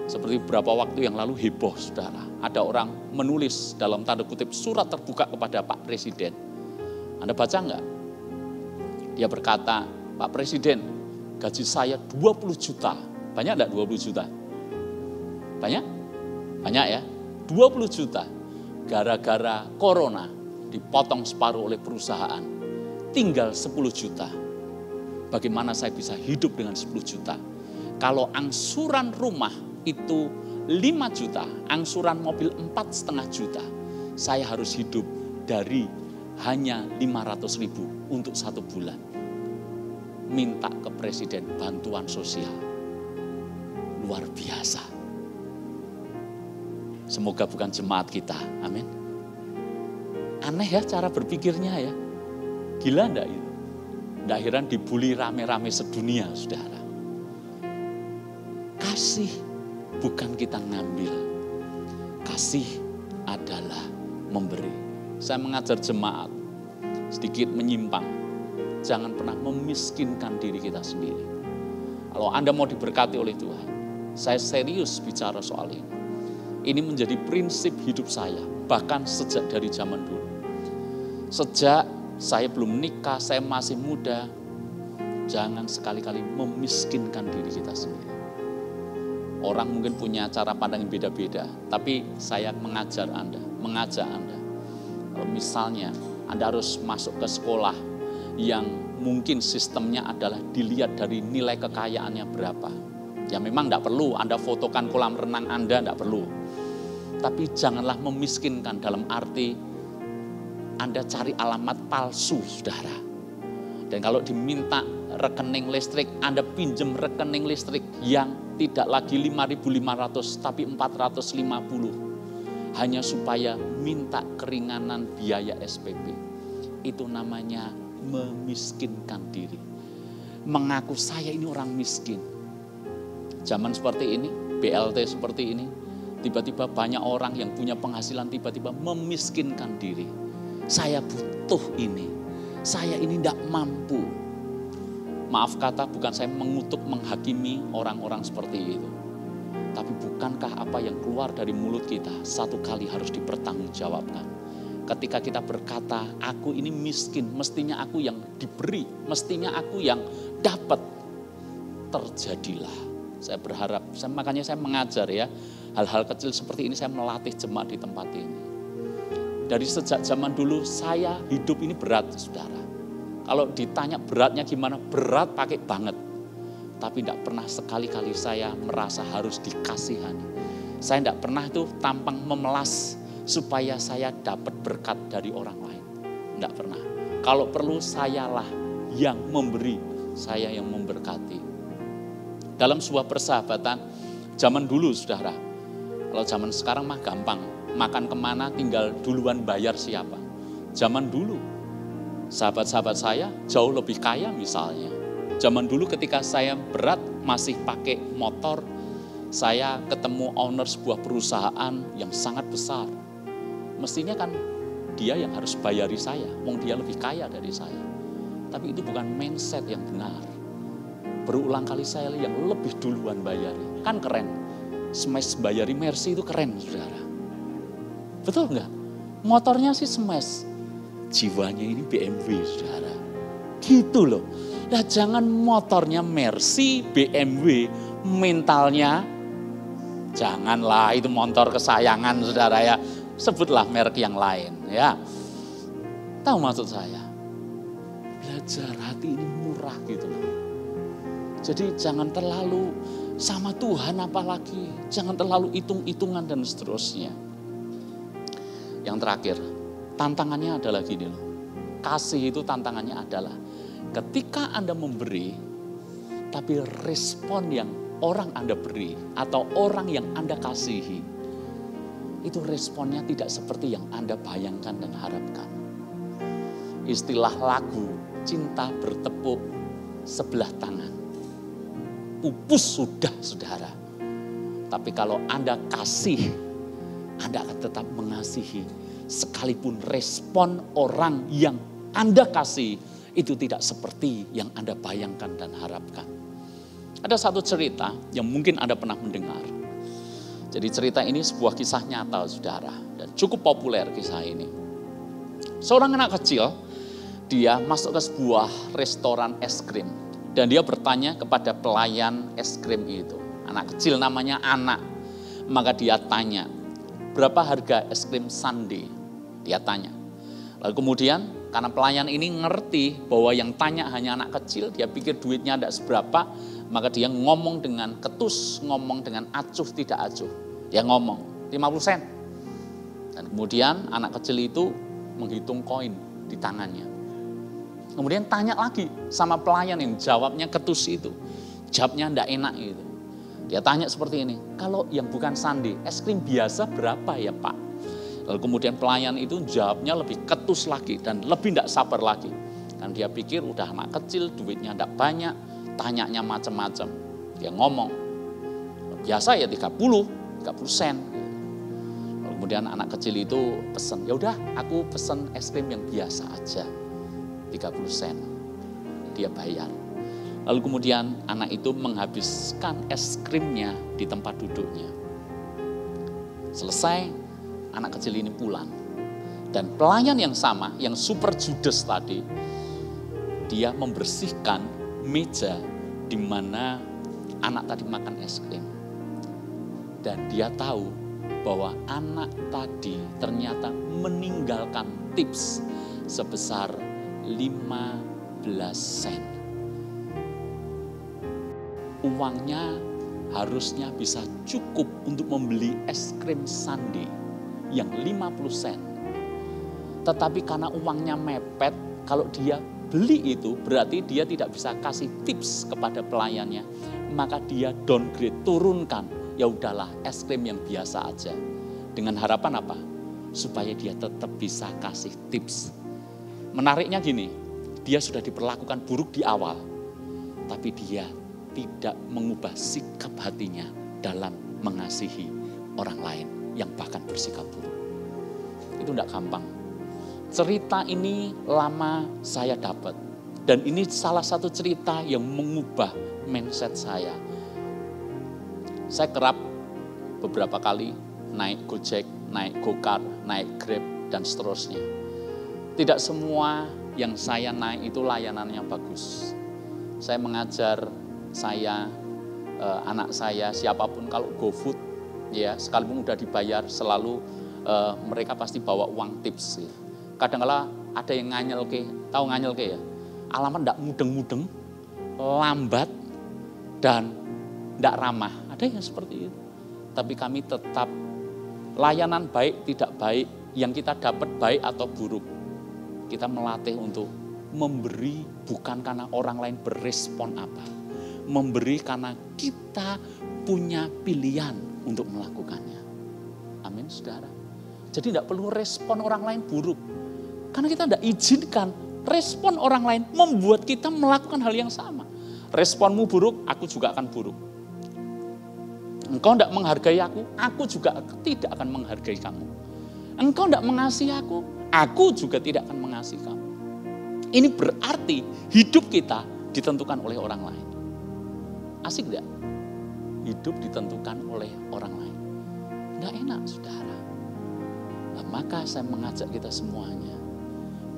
Seperti beberapa waktu yang lalu heboh saudara, ada orang menulis dalam tanda kutip surat terbuka kepada Pak Presiden. Anda baca enggak? Dia berkata, Pak Presiden, gaji saya 20 juta. Banyak enggak 20 juta? Banyak? Banyak ya? 20 juta. Gara-gara corona dipotong separuh oleh perusahaan. Tinggal 10 juta. Bagaimana saya bisa hidup dengan 10 juta? Kalau angsuran rumah itu 5 juta, angsuran mobil 4,5 juta. Saya harus hidup dari hanya 500 ribu untuk 1 bulan. Minta ke Presiden bantuan sosial. Luar biasa. Semoga bukan jemaat kita, amin. Aneh ya cara berpikirnya ya. Gila enggak itu? Enggak heran dibully rame-rame sedunia, saudara. Kasih bukan kita ngambil. Kasih adalah memberi. Saya mengajar jemaat, sedikit menyimpang. Jangan pernah memiskinkan diri kita sendiri. Kalau Anda mau diberkati oleh Tuhan, saya serius bicara soal ini. Ini menjadi prinsip hidup saya, bahkan sejak dari zaman dulu. Sejak saya belum menikah, saya masih muda, jangan sekali-kali memiskinkan diri kita sendiri. Orang mungkin punya cara pandang yang beda-beda, tapi saya mengajak Anda. Kalau misalnya Anda harus masuk ke sekolah yang mungkin sistemnya adalah dilihat dari nilai kekayaannya berapa. Ya memang tidak perlu Anda fotokan kolam renang Anda, tidak perlu. Tapi janganlah memiskinkan dalam arti Anda cari alamat palsu, saudara. Dan kalau diminta rekening listrik, Anda pinjam rekening listrik yang tidak lagi 5.500 tapi 450. Hanya supaya minta keringanan biaya SPP. Itu namanya memiskinkan diri. Mengaku saya ini orang miskin. Zaman seperti ini, BLT seperti ini, tiba-tiba banyak orang yang punya penghasilan tiba-tiba memiskinkan diri. Saya butuh ini, saya ini tidak mampu. Maaf kata, bukan saya mengutuk, menghakimi orang-orang seperti itu. Tapi bukankah apa yang keluar dari mulut kita satu kali harus dipertanggungjawabkan. Ketika kita berkata, aku ini miskin, mestinya aku yang diberi, mestinya aku yang dapat. Terjadilah. Saya berharap, makanya saya mengajar ya, hal-hal kecil seperti ini saya melatih jemaat di tempat ini. Dari sejak zaman dulu saya hidup ini berat, saudara. Kalau ditanya beratnya gimana, berat pakai banget. Tapi tidak pernah sekali-kali saya merasa harus dikasihani. Saya tidak pernah itu tampang memelas supaya saya dapat berkat dari orang lain. Tidak pernah. Kalau perlu sayalah yang memberi, saya yang memberkati. Dalam sebuah persahabatan, zaman dulu saudara, kalau zaman sekarang mah gampang, makan kemana tinggal duluan bayar siapa. Zaman dulu, sahabat-sahabat saya jauh lebih kaya misalnya. Zaman dulu ketika saya berat masih pakai motor, saya ketemu owner sebuah perusahaan yang sangat besar. Mestinya kan dia yang harus bayari saya, wong dia lebih kaya dari saya. Tapi itu bukan mindset yang benar. Berulang kali saya yang lebih duluan bayari. Kan keren. Smash bayari Mercy itu keren, saudara. Betul enggak? Motornya sih smash. Jiwanya ini BMW, saudara. Gitu loh. Nah jangan motornya Mercy, BMW, mentalnya janganlah itu motor kesayangan, saudara ya. Sebutlah merek yang lain ya. Tahu maksud saya? Belajar hati ini murah gitu loh. Jadi jangan terlalu sama Tuhan apalagi. Jangan terlalu hitung-hitungan dan seterusnya. Yang terakhir, tantangannya adalah gini loh. Kasih itu tantangannya adalah ketika Anda memberi, tapi respon yang orang Anda beri atau orang yang Anda kasihi, itu responnya tidak seperti yang Anda bayangkan dan harapkan. Istilah lagu, cinta bertepuk sebelah tangan. Pupus sudah, saudara. Tapi kalau Anda kasih, Anda akan tetap mengasihi. Sekalipun respon orang yang Anda kasih itu tidak seperti yang Anda bayangkan dan harapkan. Ada satu cerita yang mungkin Anda pernah mendengar. Jadi cerita ini sebuah kisah nyata, saudara, dan cukup populer kisah ini. Seorang anak kecil, dia masuk ke sebuah restoran es krim dan dia bertanya kepada pelayan es krim itu. Anak kecil namanya Anak. Maka dia tanya, berapa harga es krim sundae? Dia tanya. Lalu kemudian karena pelayan ini ngerti bahwa yang tanya hanya anak kecil, dia pikir duitnya tidak seberapa, maka dia ngomong dengan ketus, ngomong dengan acuh tidak acuh. Dia ngomong 50 sen. Dan kemudian anak kecil itu menghitung koin di tangannya. Kemudian tanya lagi sama pelayan yang jawabnya ketus itu. Jawabnya tidak enak gitu. Dia tanya seperti ini, kalau yang bukan sundae, es krim biasa berapa ya Pak? Lalu kemudian pelayan itu jawabnya lebih ketus lagi dan lebih tidak sabar lagi. Dan dia pikir udah anak kecil, duitnya tidak banyak, tanyanya macam-macam. Dia ngomong, biasa ya 30 sen. Lalu kemudian anak kecil itu pesen, ya udah aku pesen es krim yang biasa aja, 30 sen. Dia bayar. Lalu kemudian anak itu menghabiskan es krimnya di tempat duduknya. Selesai, anak kecil ini pulang. Dan pelayan yang sama, yang super judes tadi, dia membersihkan meja di mana anak tadi makan es krim. Dan dia tahu bahwa anak tadi ternyata meninggalkan tips sebesar 15 sen. Uangnya harusnya bisa cukup untuk membeli es krim sundae yang 50 sen. Tetapi karena uangnya mepet, kalau dia beli itu berarti dia tidak bisa kasih tips kepada pelayannya. Maka dia downgrade, turunkan, ya udahlah es krim yang biasa aja. Dengan harapan apa? Supaya dia tetap bisa kasih tips. Menariknya gini, dia sudah diperlakukan buruk di awal. Tapi dia tidak mengubah sikap hatinya dalam mengasihi orang lain yang bahkan bersikap buruk. Itu tidak gampang. Cerita ini lama saya dapat. Dan ini salah satu cerita yang mengubah mindset saya. Saya kerap beberapa kali naik Gojek, naik Gokar, naik Grab, dan seterusnya. Tidak semua yang saya naik itu layanannya bagus. Saya mengajar anak saya, siapapun kalau GoFood, ya sekalipun udah dibayar, selalu mereka pasti bawa uang tips. Ya. Kadang-kala ada yang nganyel ke, tahu nganyel ke ya? Alamat ndak mudeng-mudeng, lambat, dan ndak ramah. Ada yang seperti itu. Tapi kami tetap layanan baik tidak baik, yang kita dapat baik atau buruk. Kita melatih untuk memberi bukan karena orang lain berespon apa. Memberi karena kita punya pilihan untuk melakukannya. Amin, saudara. Jadi tidak perlu respon orang lain buruk. Karena kita tidak izinkan respon orang lain membuat kita melakukan hal yang sama. Responmu buruk, aku juga akan buruk. Engkau tidak menghargai aku juga tidak akan menghargai kamu. Engkau tidak mengasihi aku juga tidak akan mengasihi kamu. Ini berarti hidup kita ditentukan oleh orang lain. Asik tidak? Hidup ditentukan oleh orang lain. Tidak enak, saudara. Nah, maka saya mengajak kita semuanya.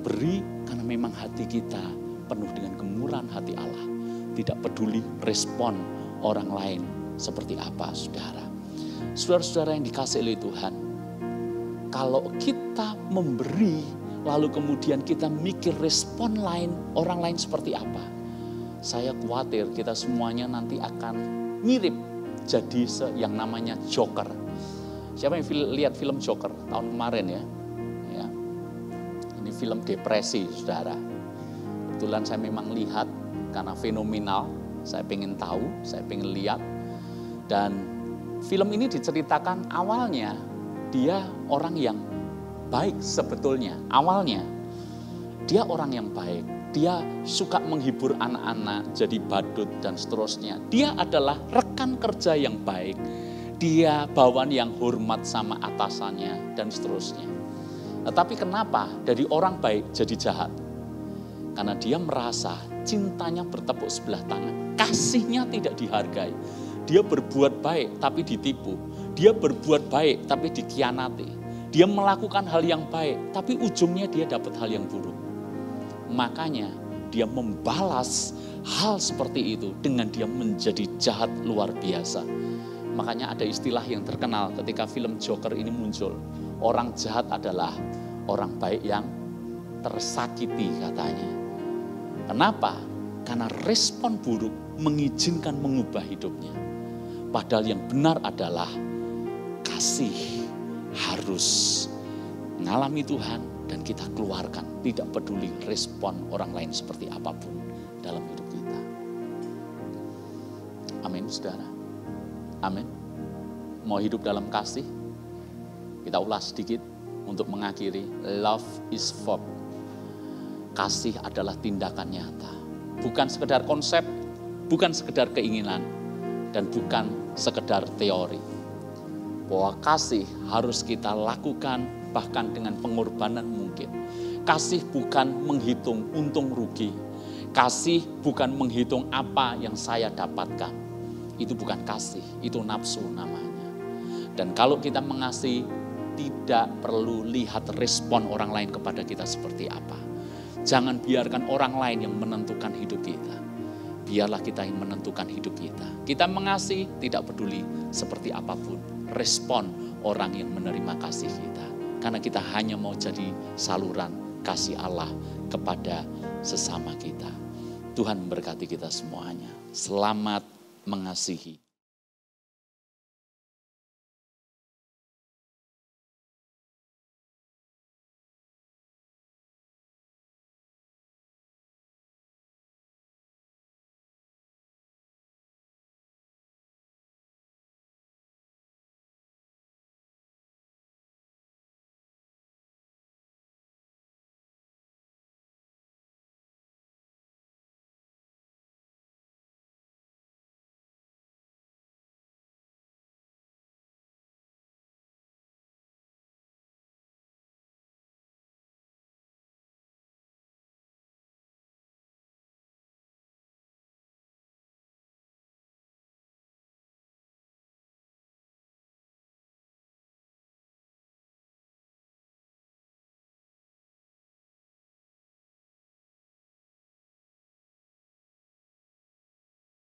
Beri karena memang hati kita penuh dengan kemurahan hati Allah. Tidak peduli respon orang lain seperti apa, saudara. Saudara-saudara yang dikasihi oleh Tuhan. Kalau kita memberi, lalu kemudian kita mikir respon orang lain seperti apa. Saya khawatir kita semuanya nanti akan mirip jadi yang namanya Joker. Siapa yang lihat film Joker tahun kemarin ya? Ini film depresi, saudara. Kebetulan saya memang lihat karena fenomenal. Saya pengen tahu, saya pengen lihat. Dan film ini diceritakan awalnya dia orang yang baik sebetulnya. Awalnya dia orang yang baik. Dia suka menghibur anak-anak, jadi badut dan seterusnya. Dia adalah rekan kerja yang baik. Dia bawahan yang hormat sama atasannya dan seterusnya. Tetapi kenapa dari orang baik jadi jahat? Karena dia merasa cintanya bertepuk sebelah tangan. Kasihnya tidak dihargai. Dia berbuat baik tapi ditipu. Dia berbuat baik tapi dikhianati. Dia melakukan hal yang baik tapi ujungnya dia dapat hal yang buruk. Makanya dia membalas hal seperti itu dengan dia menjadi jahat luar biasa. Makanya ada istilah yang terkenal ketika film Joker ini muncul. Orang jahat adalah orang baik yang tersakiti katanya. Kenapa? Karena respon buruk mengizinkan mengubah hidupnya. Padahal yang benar adalah kasih harus mengalami Tuhan dan kita keluarkan. Tidak peduli respon orang lain seperti apapun dalam hidup kita. Amin, saudara. Amin. Mau hidup dalam kasih? Kita ulas sedikit untuk mengakhiri. Love is verb. Kasih adalah tindakan nyata. Bukan sekedar konsep, bukan sekedar keinginan, dan bukan sekedar teori. Bahwa kasih harus kita lakukan bahkan dengan pengorbanan mungkin. Kasih bukan menghitung untung rugi. Kasih bukan menghitung apa yang saya dapatkan. Itu bukan kasih, itu nafsu namanya. Dan kalau kita mengasihi, tidak perlu lihat respon orang lain kepada kita seperti apa. Jangan biarkan orang lain yang menentukan hidup kita. Biarlah kita yang menentukan hidup kita. Kita mengasihi tidak peduli seperti apapun respon orang yang menerima kasih kita. Karena kita hanya mau jadi saluran kasih Allah kepada sesama kita. Tuhan memberkati kita semuanya. Selamat mengasihi.